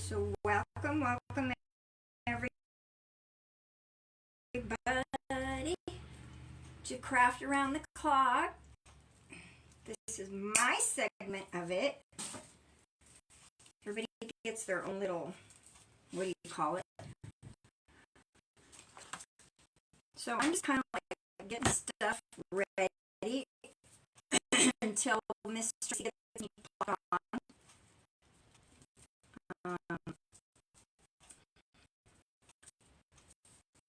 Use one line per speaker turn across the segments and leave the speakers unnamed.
So welcome everybody to Craft Around the Clock. This is my segment of it. Everybody gets their own little, what do you call it? So I'm just kind of like getting stuff ready until Mr. gets me put on.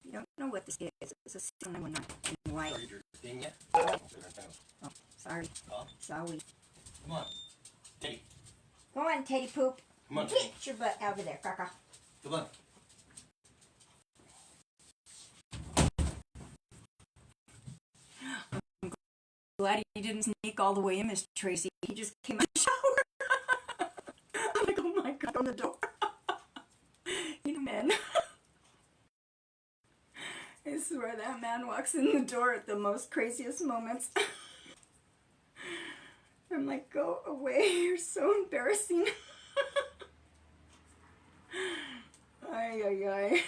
You don't know what this is. It's a 619 in white.
Are you drinking yet?
Oh, sorry.
Huh?
Sorry.
Come on. Teddy.
Go on, Teddy Poop.
Come on.
Get your butt out of there, Caca.
Come on.
I'm glad he didn't sneak all the way in, Miss Tracy. He just came out of the shower. I'm like, oh my God, on the door. You man. I swear that man walks in the door at the most craziest moments. I'm like, go away, you're so embarrassing. Ay, ay, ay.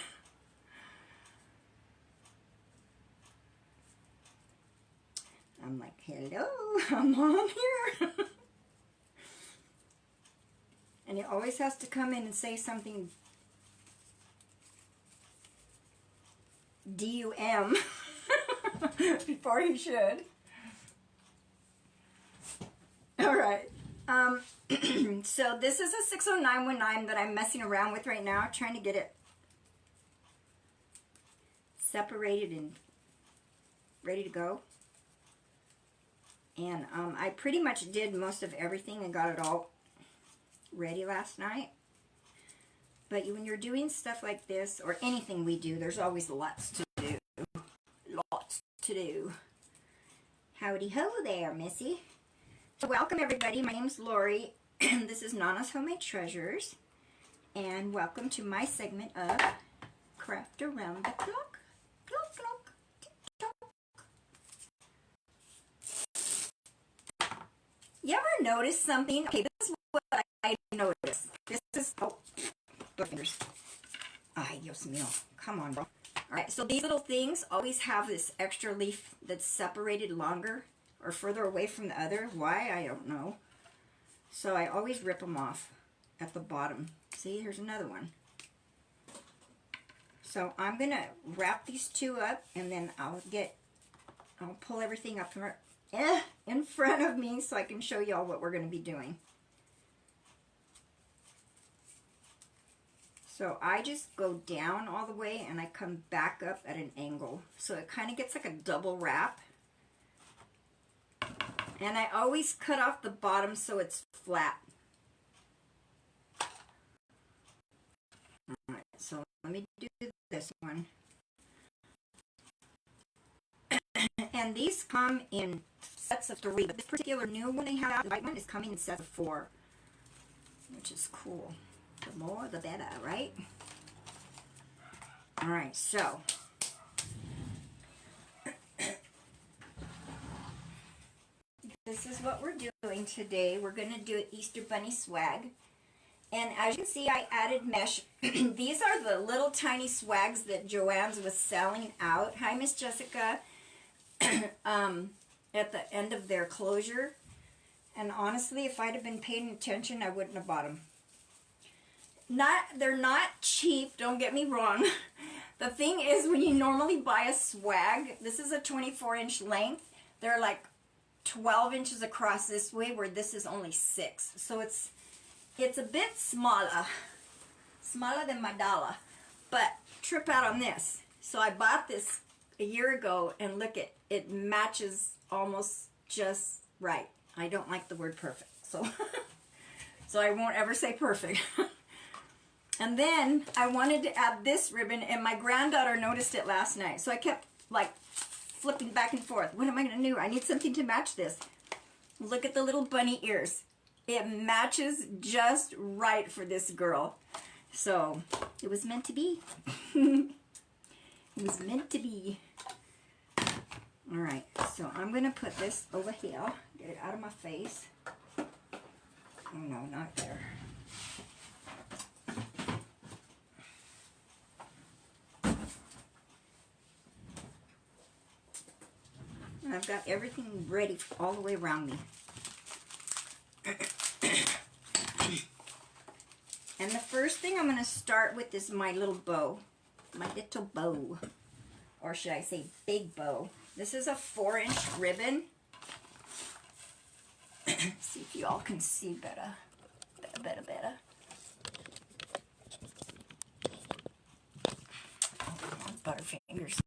I'm like, hello, I'm on here. And he always has to come in and say something D-U-M before he should. Alright, so this is a 60919 that I'm messing around with right now, trying to get it separated and ready to go. And I pretty much did most of everything and got it all ready last night. But when you're doing stuff like this, or anything we do, there's always lots to do. Lots to do. Howdy ho there, Missy. So welcome everybody, my name's Lori. This is Nana's Homemade Treasures. And welcome to my segment of Craft Around the Clock. Clock, clock, tick tock. You ever notice something? Okay, this is what I noticed. This is, oh, fingers. Ay, Dios mío. Come on, bro. Alright, so these little things always have this extra leaf that's separated longer or further away from the other. Why? I don't know. So I always rip them off at the bottom. See, here's another one. So I'm going to wrap these two up and then I'll pull everything up in front of me so I can show y'all what we're going to be doing. So I just go down all the way and I come back up at an angle. So it kind of gets like a double wrap. And I always cut off the bottom so it's flat. Alright, so let me do this one. And these come in sets of 3, but this particular new one they have, the white one, is coming in sets of 4, which is cool. The more, the better, right? Alright, so this is what we're doing today. We're going to do an Easter Bunny swag. And as you can see, I added mesh. These are the little tiny swags that Joann's was selling out. Hi, Miss Jessica. At the end of their closure. And honestly, if I'd have been paying attention, I wouldn't have bought them. They're not cheap, don't get me wrong. The thing is, when you normally buy a swag, this is a 24-inch length. They're like 12 inches across this way, where this is only 6. So it's a bit smaller than my dollar, but trip out on this. So I bought this a year ago, and look, it matches almost just right. I don't like the word perfect, so so I won't ever say perfect. And then I wanted to add this ribbon, and my granddaughter noticed it last night, so I kept like flipping back and forth. What am I going to do? I need something to match this. Look at the little bunny ears. It matches just right for this girl. So it was meant to be. It was meant to be. Alright, so I'm going to put this over here. Get it out of my face. Oh no, not there. And I've got everything ready all the way around me. And the first thing I'm going to start with is my little bow. My little bow. Or should I say big bow. This is a 4-inch ribbon. See if you all can see better. Better. Oh, come on, butterfingers.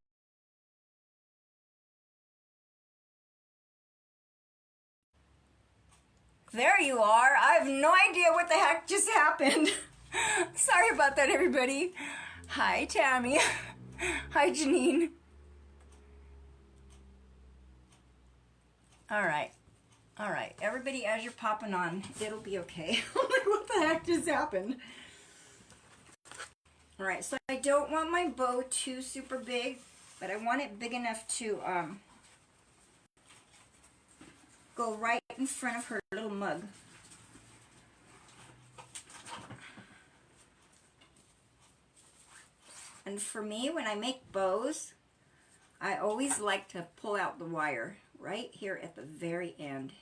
There you are. I have no idea what the heck just happened. Sorry about that, everybody. Hi, Tammy. Hi, Janine. All right. Everybody, as you're popping on, it'll be okay. I'm like, what the heck just happened? All right, so I don't want my bow too super big, but I want it big enough to go right in front of her little mug. And for me, when I make bows, I always like to pull out the wire right here at the very end.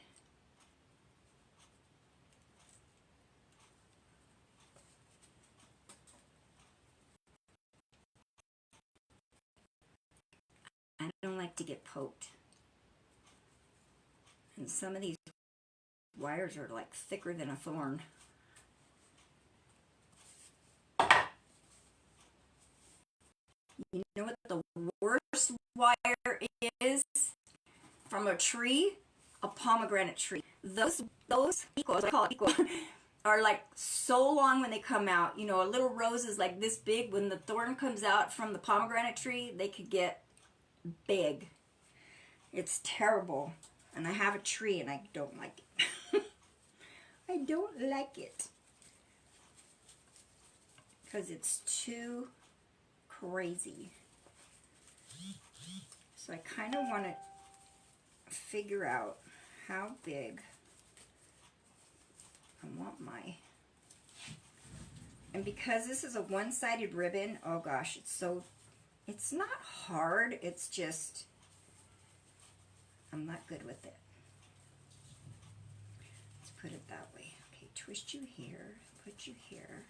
I don't like to get poked. And some of these wires are like thicker than a thorn. You know what the worst wire is from a tree? A pomegranate tree. Those equals, I call it equal, are like so long when they come out. You know, a little rose is like this big. When the thorn comes out from the pomegranate tree, they could get big. It's terrible. And I have a tree and I don't like it. I don't like it. Because it's too crazy. So I kind of want to figure out how big I want my... And because this is a one-sided ribbon, oh gosh, it's not hard, it's just, I'm not good with it. Let's put it that way. Okay, twist you here, put you here.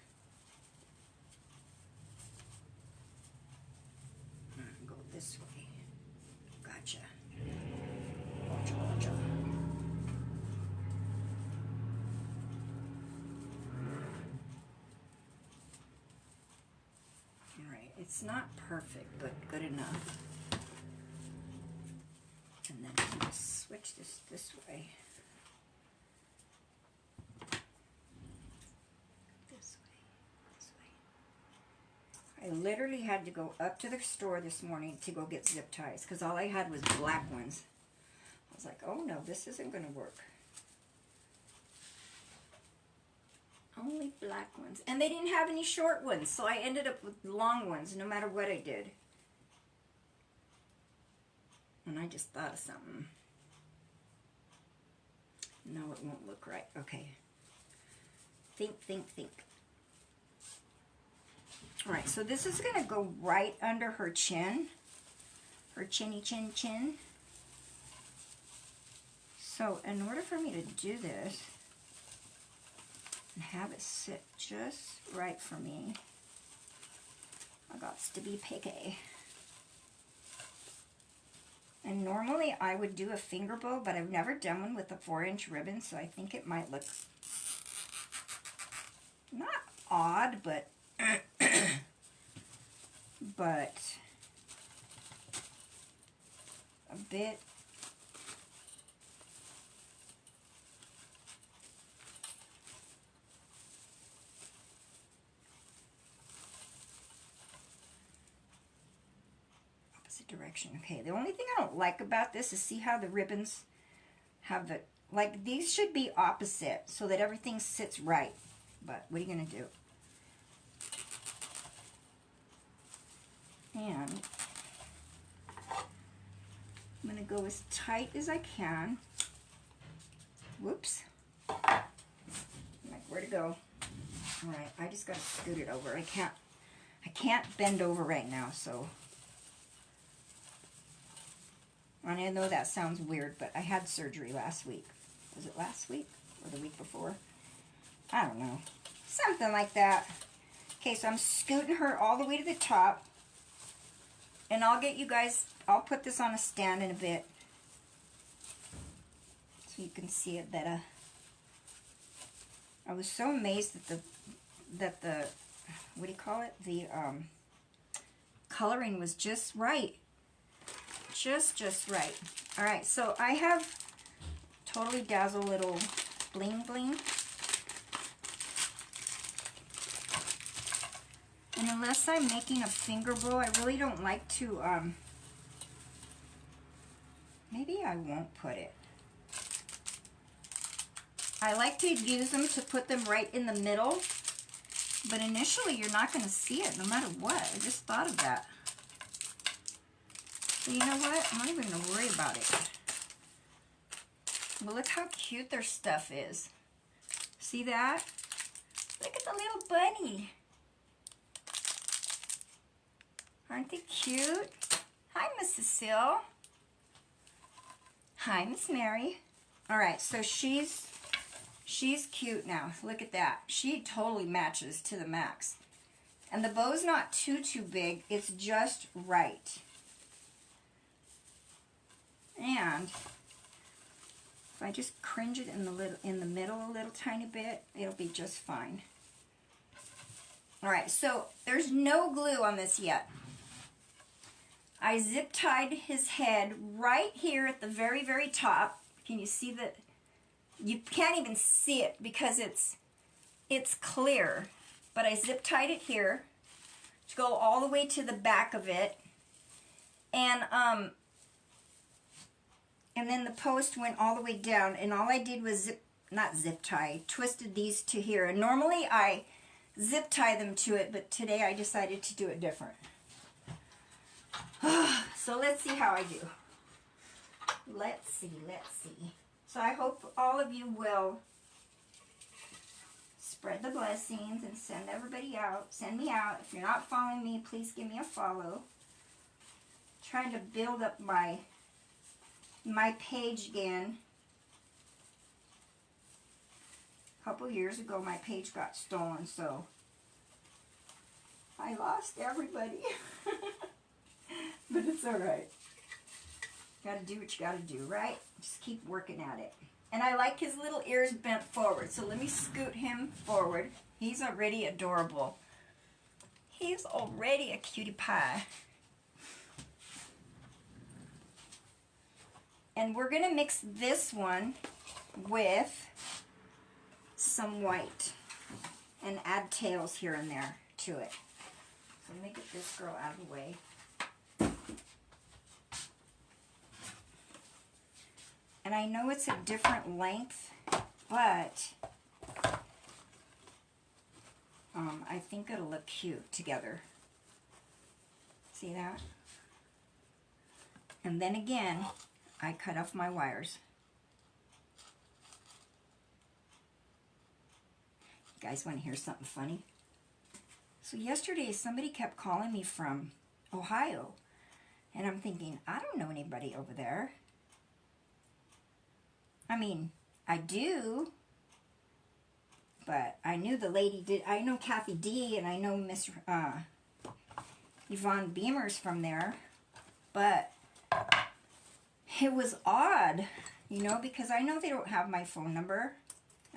Go this way. Gotcha. Gotcha. Alright, it's not perfect, but good enough. And then I'm going to switch this way. This way. I literally had to go up to the store this morning to go get zip ties because all I had was black ones. I was like, oh no, this isn't going to work. Only black ones. And they didn't have any short ones, so I ended up with long ones no matter what I did. And I just thought of something. No, it won't look right. Okay. Think. Alright, so this is going to go right under her chin. Her chinny chin. So, in order for me to do this, and have it sit just right for me, I got to be picky. And normally I would do a finger bow, but I've never done one with a 4-inch ribbon, so I think it might look not odd, but but a bit opposite direction. Okay, the only thing I don't like about this is see how the ribbons have the, like these should be opposite so that everything sits right. But what are you going to do? And I'm going to go as tight as I can. Whoops. Like, where to go? Alright, I just got to scoot it over. I can't bend over right now, so. I know that sounds weird, but I had surgery last week. Was it last week or the week before? I don't know. Something like that. Okay, so I'm scooting her all the way to the top. And I'll get you guys, I'll put this on a stand in a bit. So you can see it better. I was so amazed that the what do you call it? The coloring was just right. Just right. All right, so I have Totally Dazzle little bling bling. And unless I'm making a finger bow, I really don't like to, maybe I won't put it. I like to use them to put them right in the middle, but initially you're not going to see it no matter what. I just thought of that. So you know what? I'm not even going to worry about it. But look how cute their stuff is. See that? Look at the little bunny. Aren't they cute? Hi, Miss Cecile. Hi, Miss Mary. All right, so she's cute now. Look at that. She totally matches to the max. And the bow's not too big. It's just right. And if I just cringe it in the middle a little tiny bit, it'll be just fine. All right, so there's no glue on this yet. I zip tied his head right here at the very, very top. Can you see that? You can't even see it because it's clear. But I zip tied it here to go all the way to the back of it. And then the post went all the way down, and all I did was twisted these to here. And normally I zip tie them to it, but today I decided to do it different. So let's see how I do. Let's see. So I hope all of you will spread the blessings and send everybody out. Send me out. If you're not following me, please give me a follow. Trying to build up my page again. A couple years ago, my page got stolen, so I lost everybody. But it's all right. Gotta do what you gotta do, right? Just keep working at it. And I like his little ears bent forward, so let me scoot him forward. He's already adorable. He's already a cutie pie. And we're gonna mix this one with some white and add tails here and there to it. So let me get this girl out of the way. And I know it's a different length, but I think it'll look cute together. See that? And then again, I cut off my wires. You guys want to hear something funny? So yesterday somebody kept calling me from Ohio, and I'm thinking, I don't know anybody over there. I mean, I do, but I knew the lady did. I know Kathy D, and I know Miss Yvonne Beamer's from there, but it was odd, you know, because I know they don't have my phone number,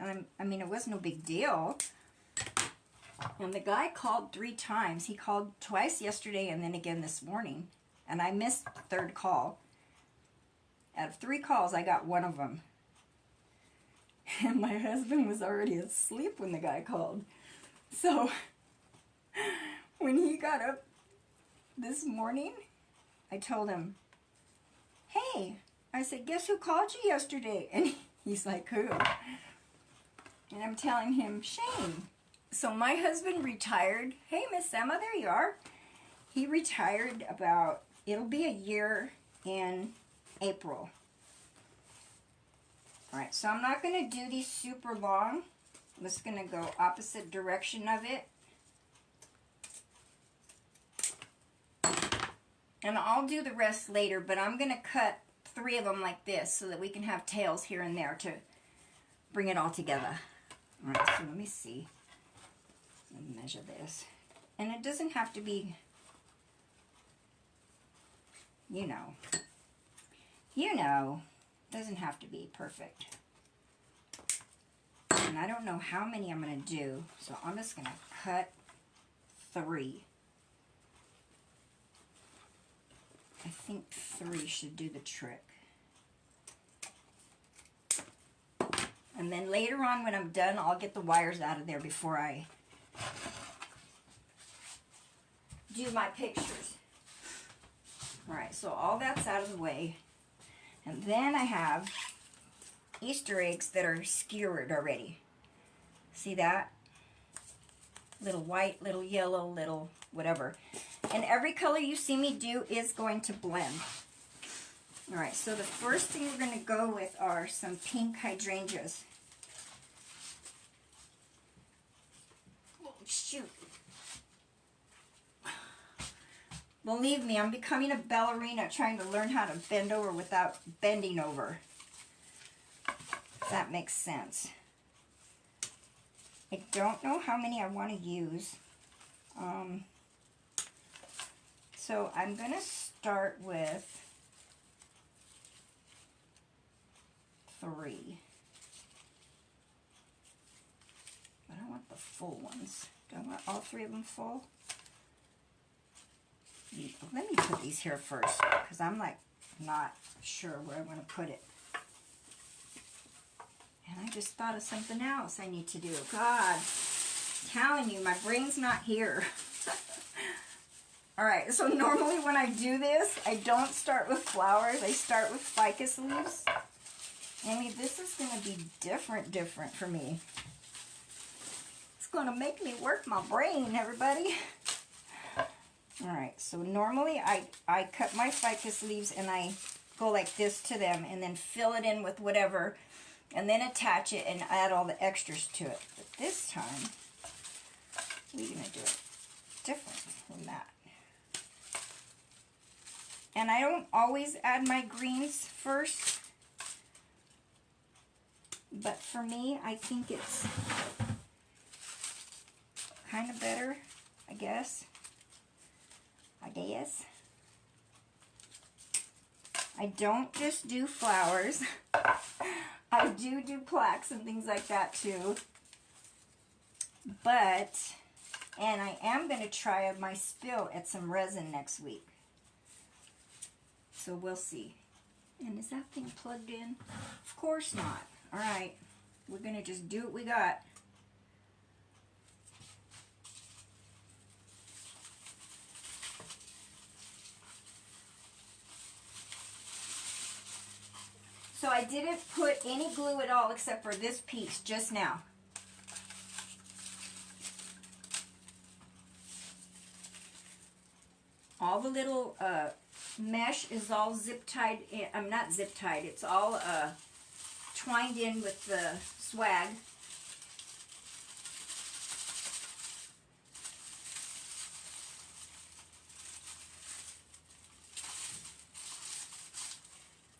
and I mean, it was no big deal. And the guy called 3 times. He called twice yesterday and then again this morning, and I missed the third call. Out of 3 calls, I got 1 of them. And my husband was already asleep when the guy called. So when he got up this morning, I told him, hey, I said, guess who called you yesterday? And he's like, who? And I'm telling him, Shane. So my husband retired. Hey, Miss Emma, there you are. He retired about, it'll be a year in April. Alright, so I'm not going to do these super long. I'm just going to go opposite direction of it. And I'll do the rest later, but I'm going to cut 3 of them like this so that we can have tails here and there to bring it all together. All right, so let me see. Let me measure this. And it doesn't have to be, you know, doesn't have to be perfect. And I don't know how many I'm going to do, so I'm just going to cut 3. I think 3 should do the trick. And then later on when I'm done, I'll get the wires out of there before I do my pictures. Alright, so all that's out of the way. And then I have Easter eggs that are skewered already. See that? Little white, little yellow, little whatever. And every color you see me do is going to blend. Alright, so the first thing we're going to go with are some pink hydrangeas. Oh, shoot. Believe me, I'm becoming a ballerina trying to learn how to bend over without bending over. If that makes sense. I don't know how many I want to use. So I'm going to start with 3. But I want the full ones. Do I want all 3 of them full? Let me put these here first, because I'm like not sure where I want to put it. And I just thought of something else I need to do. God, I'm telling you, my brain's not here. Alright, so normally when I do this, I don't start with flowers. I start with ficus leaves. I mean, this is going to be different for me. It's going to make me work my brain, everybody. Alright, so normally I cut my ficus leaves and I go like this to them and then fill it in with whatever and then attach it and add all the extras to it. But this time, we're going to do it different than that. And I don't always add my greens first, but for me, I think it's kind of better, I guess. I don't just do flowers. I do plaques and things like that too. But, and I am going to try my spill at some resin next week. So we'll see. And is that thing plugged in? Of course not. Alright, we're going to just do what we got. So I didn't put any glue at all except for this piece just now. All the little mesh is all zip tied. I'm not zip tied. It's all twined in with the swag.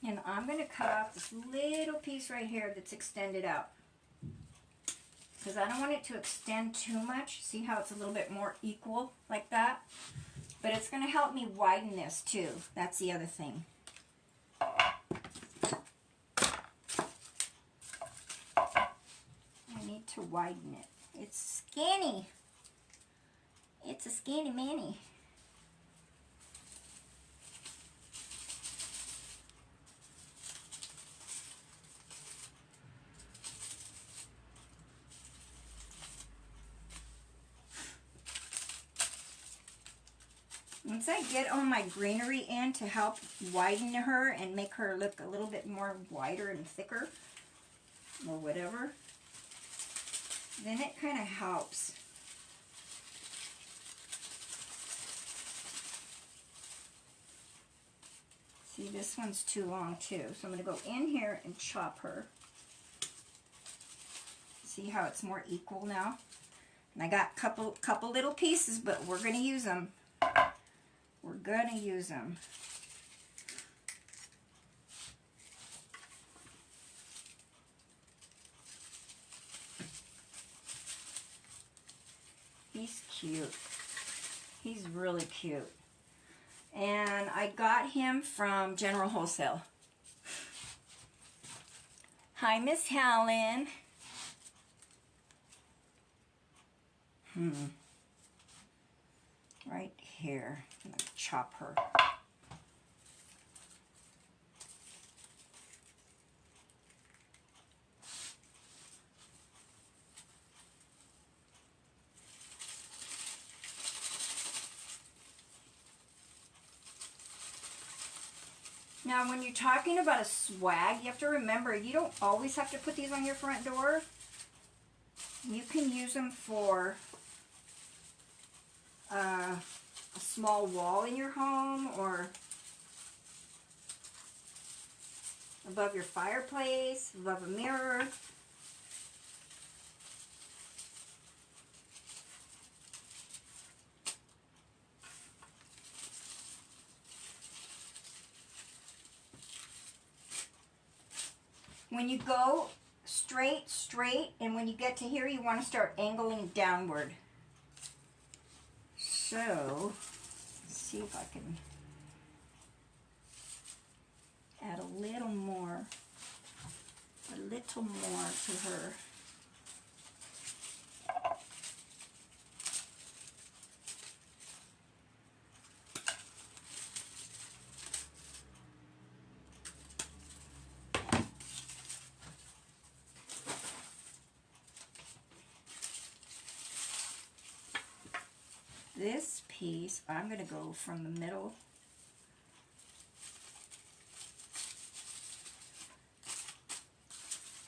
And I'm going to cut off this little piece right here that's extended out. Because I don't want it to extend too much. See how it's a little bit more equal like that? But it's going to help me widen this too. That's the other thing. I need to widen it. It's skinny. It's a skinny mini. Once I get all my greenery in to help widen her and make her look a little bit more wider and thicker, or whatever, then it kind of helps. See, this one's too long too, so I'm going to go in here and chop her. See how it's more equal now? And I got a couple little pieces, but we're going to use them. We're going to use them. He's cute. He's really cute. And I got him from General Wholesale. Hi, Miss Helen. Right here. I'm going to chop her. Now, when you're talking about a swag, you have to remember, you don't always have to put these on your front door. You can use them for a small wall in your home or above your fireplace, above a mirror. When you go straight, and when you get to here, you want to start angling downward. So, let's see if I can add a little more to her. This piece, I'm going to go from the middle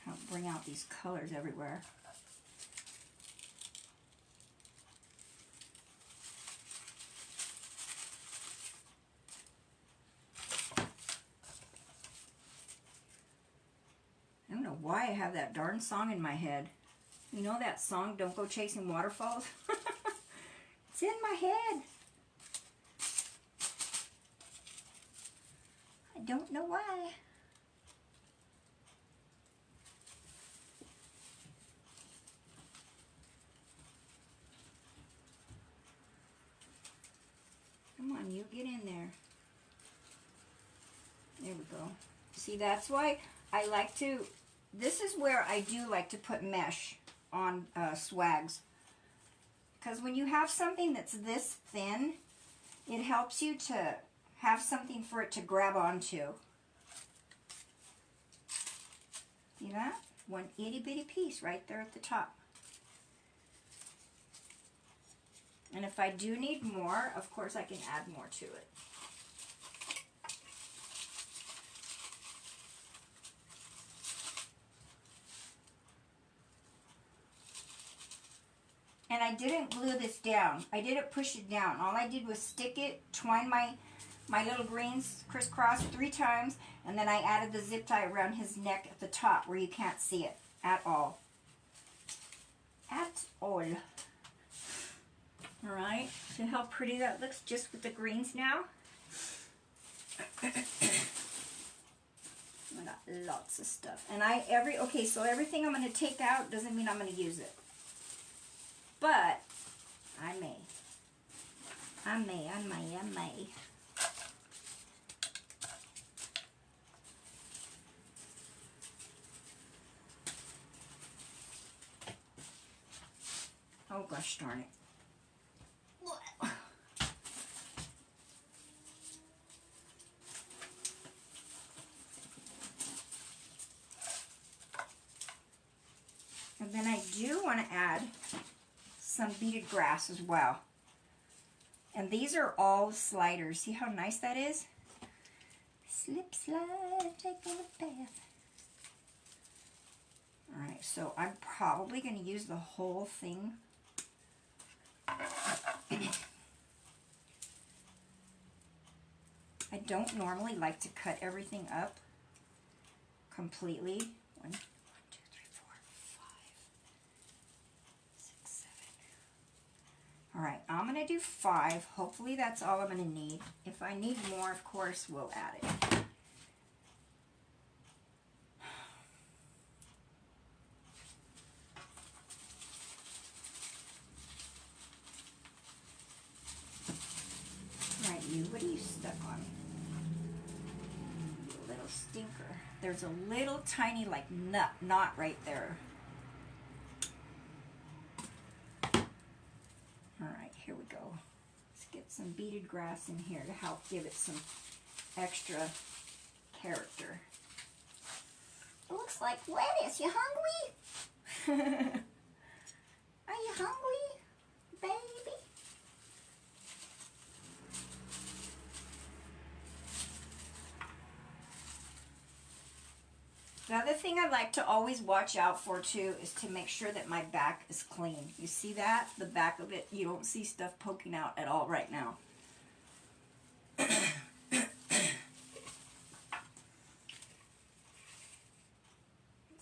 I'll bring out these colors everywhere. I don't know why I have that darn song in my head. You know that song, Don't Go Chasing Waterfalls? It's in my head. I don't know why. Come on, you get in there. There we go. See, that's why I like to, this is where I do like to put mesh on swags. Because when you have something that's this thin, it helps you to have something for it to grab onto. See that? One itty bitty piece right there at the top. And if I do need more, of course I can add more to it. And I didn't glue this down. I didn't push it down. All I did was stick it, twine my little greens crisscross 3 times, and then I added the zip tie around his neck at the top where you can't see it at all. At all. Alright, see how pretty that looks just with the greens now? I got lots of stuff. And okay, so everything I'm going to take out doesn't mean I'm going to use it. But I may. Oh gosh darn it. And then I do want to add some beaded grass as well. And these are all sliders. See how nice that is? Slip, slide, taking a bath. Alright, so I'm probably going to use the whole thing. I don't normally like to cut everything up completely. 1, 2, 3, 4, 5, 6, 7. Alright, I'm going to do 5. Hopefully that's all I'm going to need. If I need more, of course, we'll add it. there's a little tiny like knot right there. All right, here we go. Let's get some beaded grass in here to help give it some extra character. It looks like lettuce. You hungry? Are you hungry, baby? The other thing I like to always watch out for too is to make sure that my back is clean. You see that? The back of it, you don't see stuff poking out at all right now.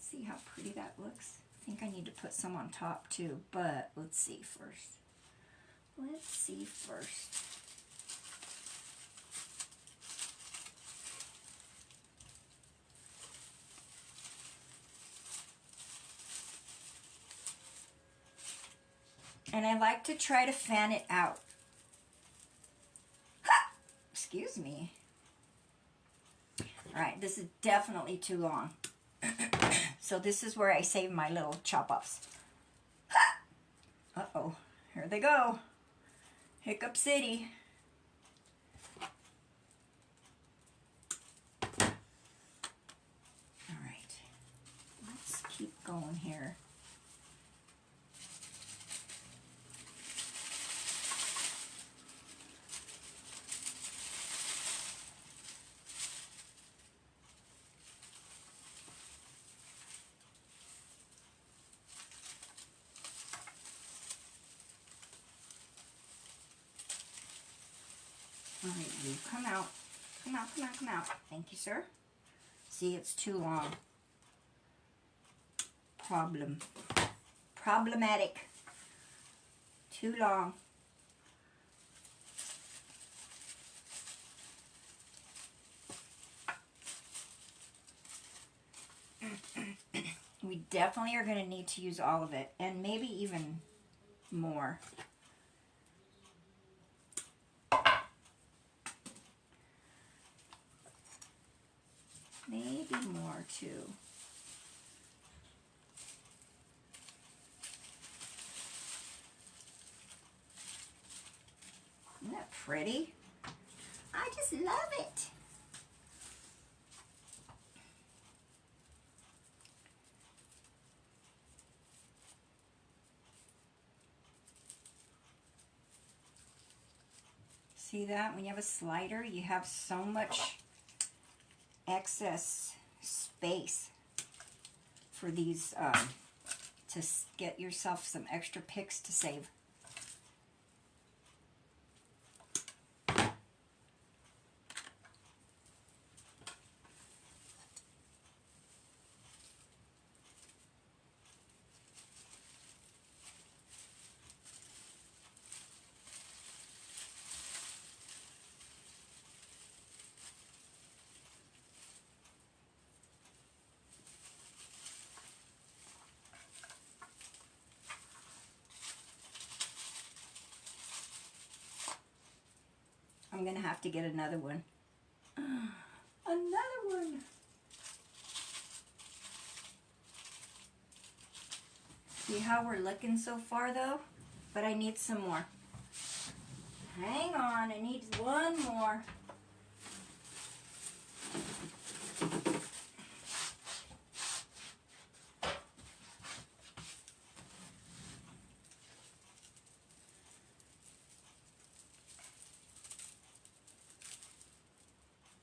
See how pretty that looks? I think I need to put some on top too, but let's see first. Let's see first. And I like to try to fan it out. Ha! Excuse me. All right, this is definitely too long. So this is where I save my little chop-offs. Uh-oh, here they go. Hiccup City. All right, let's keep going here. All right, you come out. Come out, come out, come out. Thank you, sir. See, it's too long. Problematic. Too long. We definitely are going to need to use all of it, and maybe even more. Maybe more too. Isn't that pretty? I just love it. See that? When you have a slider, you have so much excess space for these to get yourself some extra picks to save. I'm going to have to get another one. Another one. See how we're looking so far though? But I need some more. Hang on, I need one more.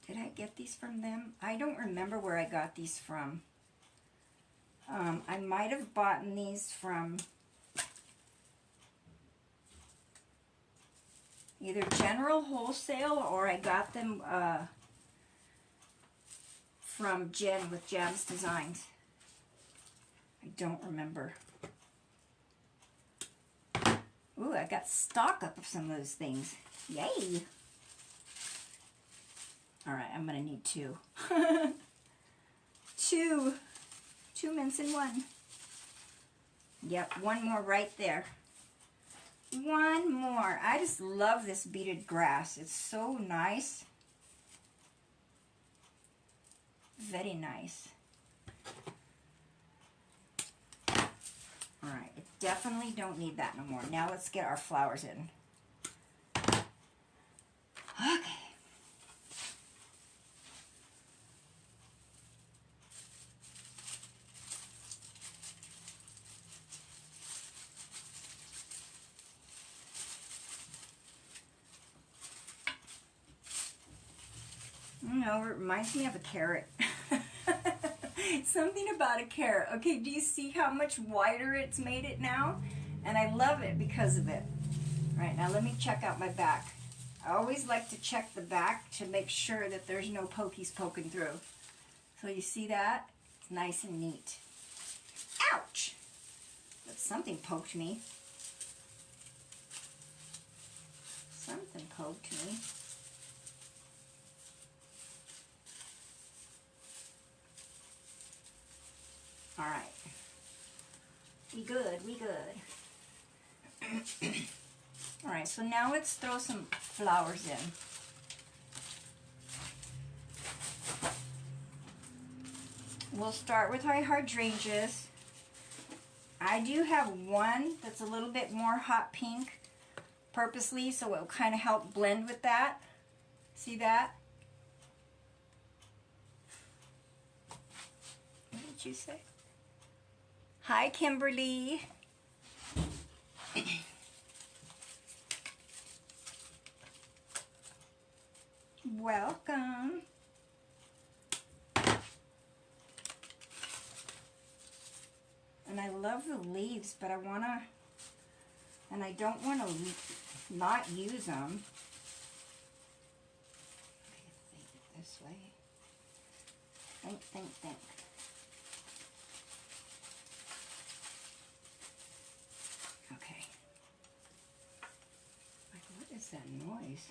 Did I get these from them? I don't remember where I got these from. I might have bought these from either General Wholesale or I got them from Jen with Jam's Designs. I don't remember. Ooh, I got stock up of some of those things. Yay! All right, I'm gonna need two. Two mints in one. Yep, one more right there. One more. I just love this beaded grass. It's so nice. Very nice. All right, I definitely don't need that no more. Now let's get our flowers in. Okay. You know, it reminds me of a carrot. Something about a carrot. Okay, do you see how much wider it's made it now? And I love it because of it. All right, now let me check out my back. I always like to check the back to make sure that there's no pokies poking through. So you see that? It's nice and neat. Ouch! But something poked me. Something poked me. All right. We good, we good. All right, so now let's throw some flowers in. We'll start with our hydrangeas. I do have one that's a little bit more hot pink purposely, so it will kind of help blend with that. See that? What did you say? Hi, Kimberly. Welcome. And I love the leaves, but I don't want to not use them. Okay, think it this way. Think. Okay. Like, what is that noise?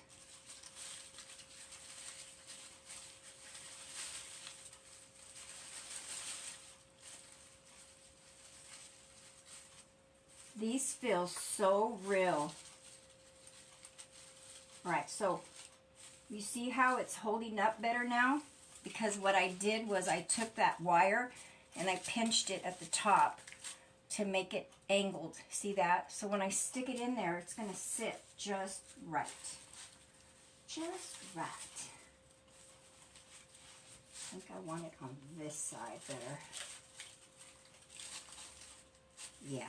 These feel so real. All right, so you see how it's holding up better now? Because what I did was I took that wire and I pinched it at the top to make it angled. See that? So when I stick it in there, it's going to sit just right. Just right. I think I want it on this side better. Yeah.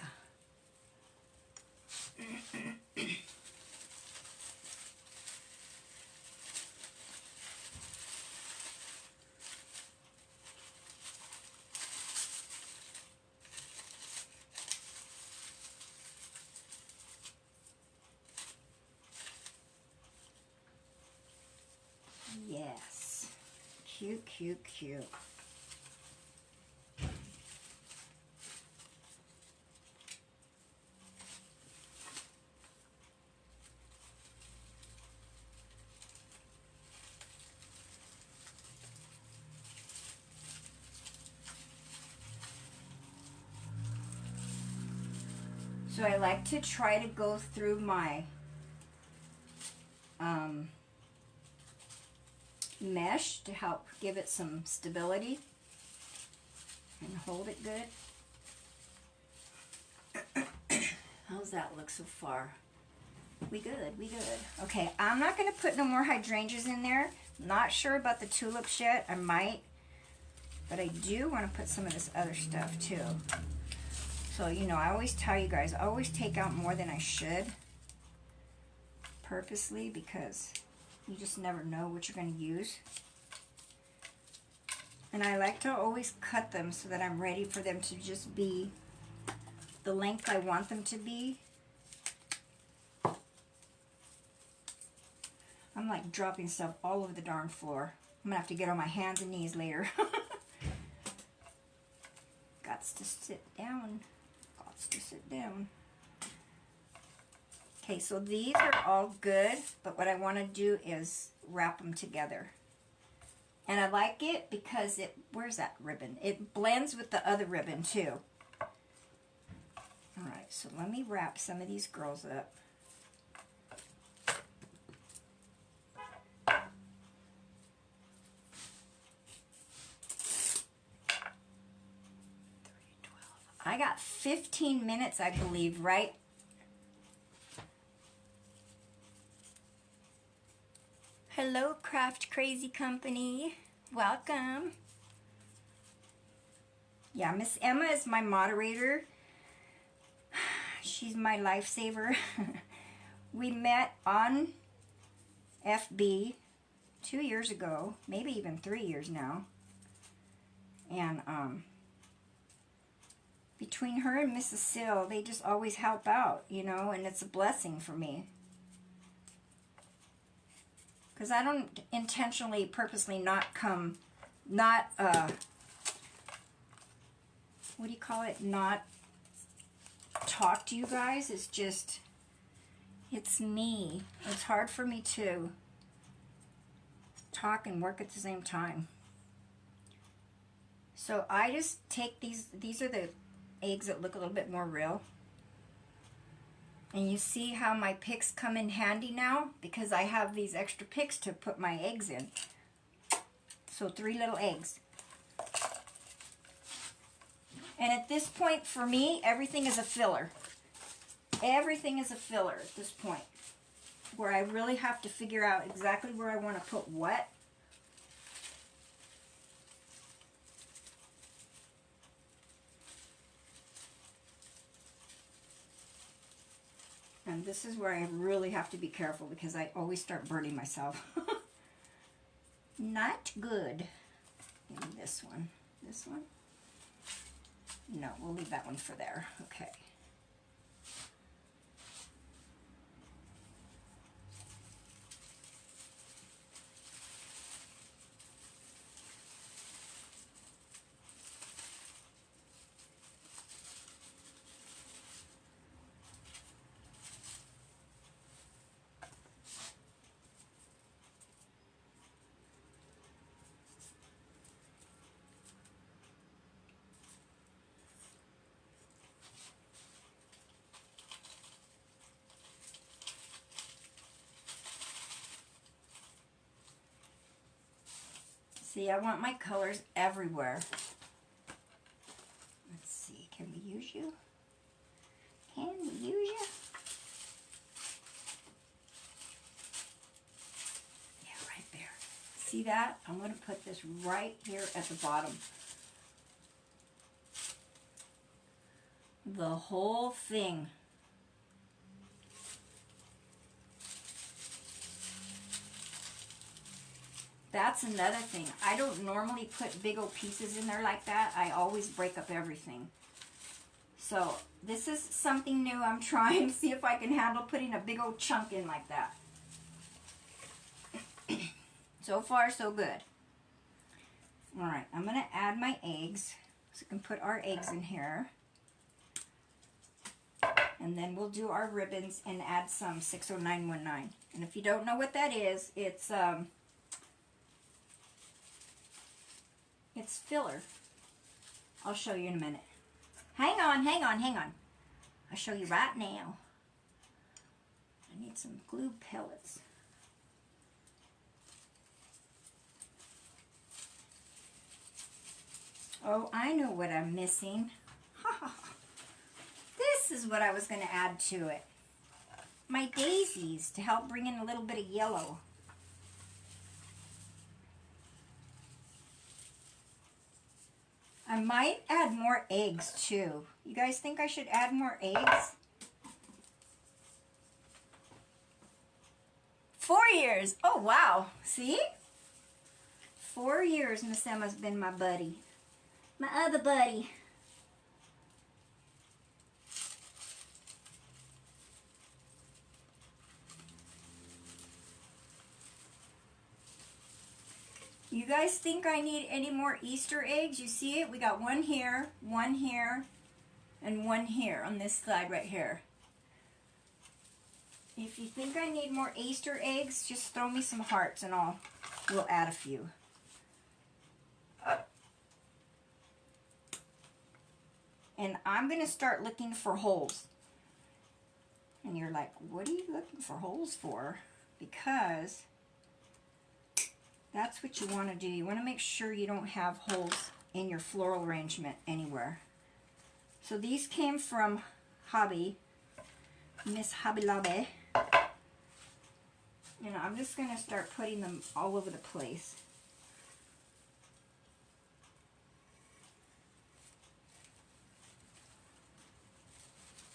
Yes. Cute, cute, cute. So I like to try to go through my mesh to help give it some stability and hold it good. How's that look so far? We good, we good. Okay, I'm not going to put no more hydrangeas in there. Not sure about the tulips yet. I might, but I do want to put some of this other stuff too. So, you know, I always tell you guys, I always take out more than I should purposely because you just never know what you're going to use. And I like to always cut them so that I'm ready for them to just be the length I want them to be. I'm like dropping stuff all over the darn floor. I'm going to have to get on my hands and knees later. Gots to sit down. Gots to sit down. Okay, so these are all good, but what I want to do is wrap them together. And I like it because it, where's that ribbon? It blends with the other ribbon too. Alright, so let me wrap some of these girls up. 15 minutes, I believe, right? Hello, Craft Crazy Company. Welcome. Yeah, Miss Emma is my moderator. She's my lifesaver. We met on FB 2 years ago, maybe even 3 years now. And between her and Mrs. Sill, they just always help out, you know, and it's a blessing for me. Because I don't intentionally, purposely not what do you call it? Not talk to you guys. It's just, it's me. It's hard for me to talk and work at the same time. So I just take these are the eggs that look a little bit more real. And you see how my picks come in handy now? Because I have these extra picks to put my eggs in. So 3 little eggs. And at this point, for me, everything is a filler. Everything is a filler at this point. Where I really have to figure out exactly where I want to put what. And this is where I really have to be careful because I always start burning myself. Not good. Maybe this one. This one? No, we'll leave that one for there. Okay. See, I want my colors everywhere. Let's see, can we use you? Can we use you? Yeah, right there. See that? I'm going to put this right here at the bottom. The whole thing. That's another thing. I don't normally put big old pieces in there like that. I always break up everything. So this is something new. I'm trying to see if I can handle putting a big old chunk in like that. So far, so good. Alright, I'm going to add my eggs. So we can put our eggs in here. And then we'll do our ribbons and add some 60919. And if you don't know what that is, it's filler. I'll show you in a minute. Hang on, hang on, hang on. I'll show you right now. I need some glue pellets. Oh, I know what I'm missing. This is what I was going to add to it. My daisies to help bring in a little bit of yellow. I might add more eggs too. You guys think I should add more eggs? 4 years. Oh, wow. See? 4 years Miss Emma's been my buddy. My other buddy. You guys think I need any more Easter eggs? You see it? We got one here, and one here on this side right here. If you think I need more Easter eggs, just throw me some hearts and we'll add a few. And I'm going to start looking for holes. And you're like, what are you looking for holes for? Because that's what you want to do. You want to make sure you don't have holes in your floral arrangement anywhere. So these came from Hobby, Miss Hobby Lobby. And I'm just going to start putting them all over the place.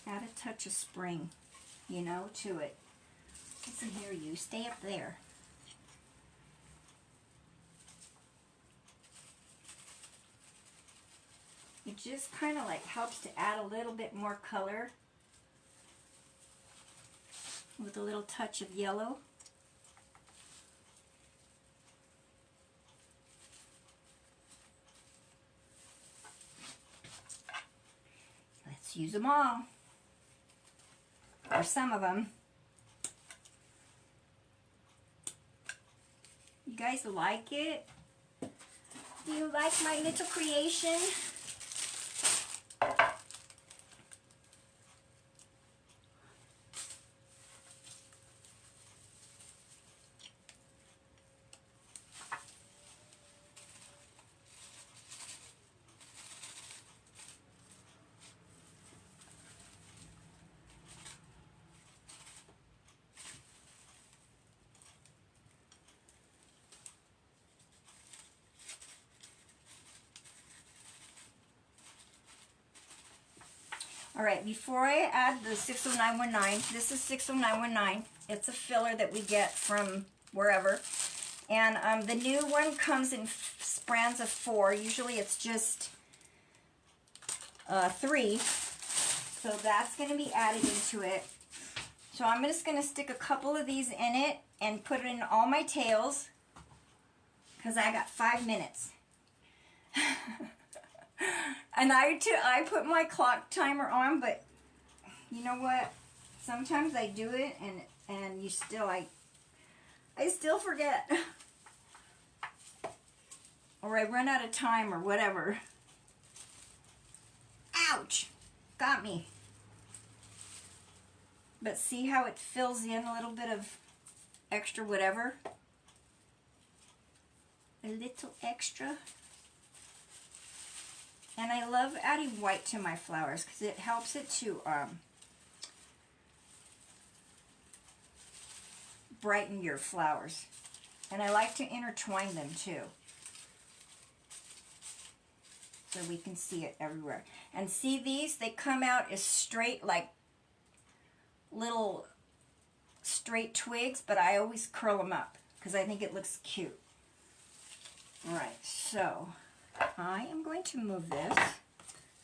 Add a touch of spring, you know, to it. Listen here, you. Stay up there. It just kind of like helps to add a little bit more color with a little touch of yellow. Let's use them all. Or some of them. You guys like it? Do you like my little creation? All right, before I add the 60919, this is 60919. It's a filler that we get from wherever. And the new one comes in brands of 4. Usually it's just 3. So that's going to be added into it. So I'm just going to stick a couple of these in it and put it in all my tails because I got 5 minutes. And I put my clock timer on, but you know what? Sometimes I do it and you still I still forget. Or I run out of time or whatever. Ouch! Got me. But see how it fills in a little bit of extra whatever? A little extra. And I love adding white to my flowers because it helps it to brighten your flowers. And I like to intertwine them too, so we can see it everywhere. And see these? They come out as straight, like little straight twigs, but I always curl them up because I think it looks cute. All right, so I am going to move this.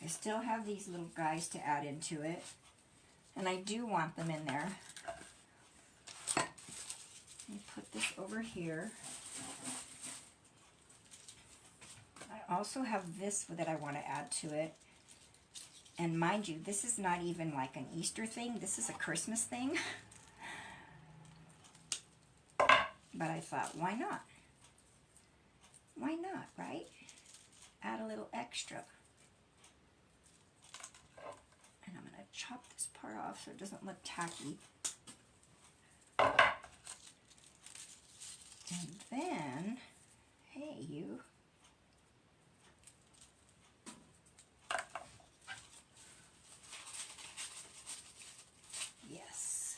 I still have these little guys to add into it, and I do want them in there. Let me put this over here. I also have this that I want to add to it. And mind you, this is not even like an Easter thing. This is a Christmas thing. But I thought, why not? Why not, right? Add a little extra. And I'm going to chop this part off so it doesn't look tacky. And then, hey you. Yes.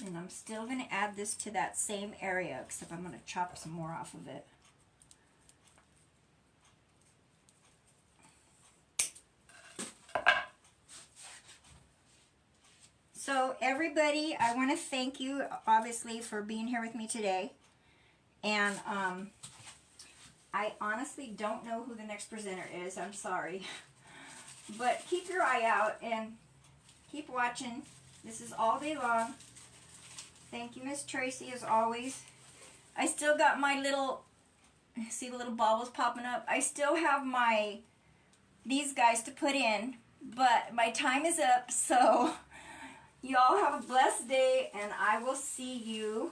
And I'm still going to add this to that same area, except I'm going to chop some more off of it. So everybody, I want to thank you, obviously, for being here with me today. And I honestly don't know who the next presenter is. I'm sorry. But keep your eye out and keep watching. This is all day long. Thank you, Miss Tracy, as always. I still got my little, see the little baubles popping up? I still have these guys to put in, but my time is up, so y'all have a blessed day, and I will see you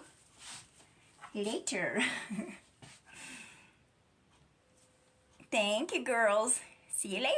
later. Thank you, girls. See you later.